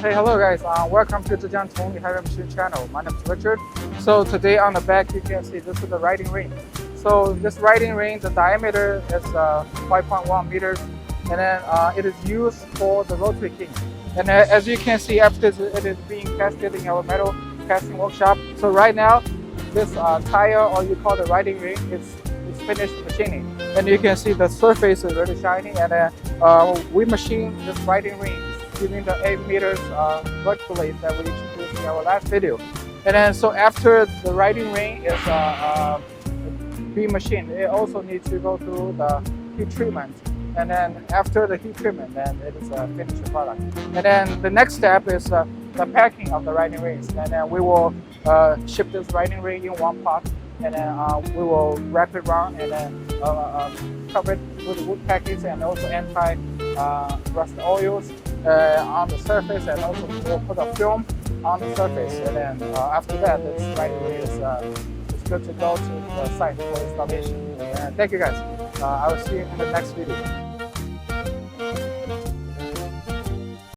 Hey, hello guys. Welcome to Zhejiang Tongli Heavy Machine channel. My name is Richard. So today on the back you can see this is the riding ring. So this riding ring, the diameter is 5.1 meters, and then it is used for the rotary kiln. And as you can see, after it is being casted in our metal casting workshop. So right now, this tire, or you call the riding ring, is finished machining. And you can see the surface is really shiny. And then we machine this riding ring using the 8 meters vertically that we introduced in our last video. And then so after the riding ring is being machined, it also needs to go through the heat treatment. And then after the heat treatment, then it is a finished product. And then the next step is the packing of the riding rings. And then we will ship this riding ring in one pot, and then we will wrap it around and then cover it with wood packets and also anti-rust oils on the surface, and also we'll put a film on the surface. And then after that, this riding ring is good to go to the site for installation. And thank you guys. I will see you in the next video.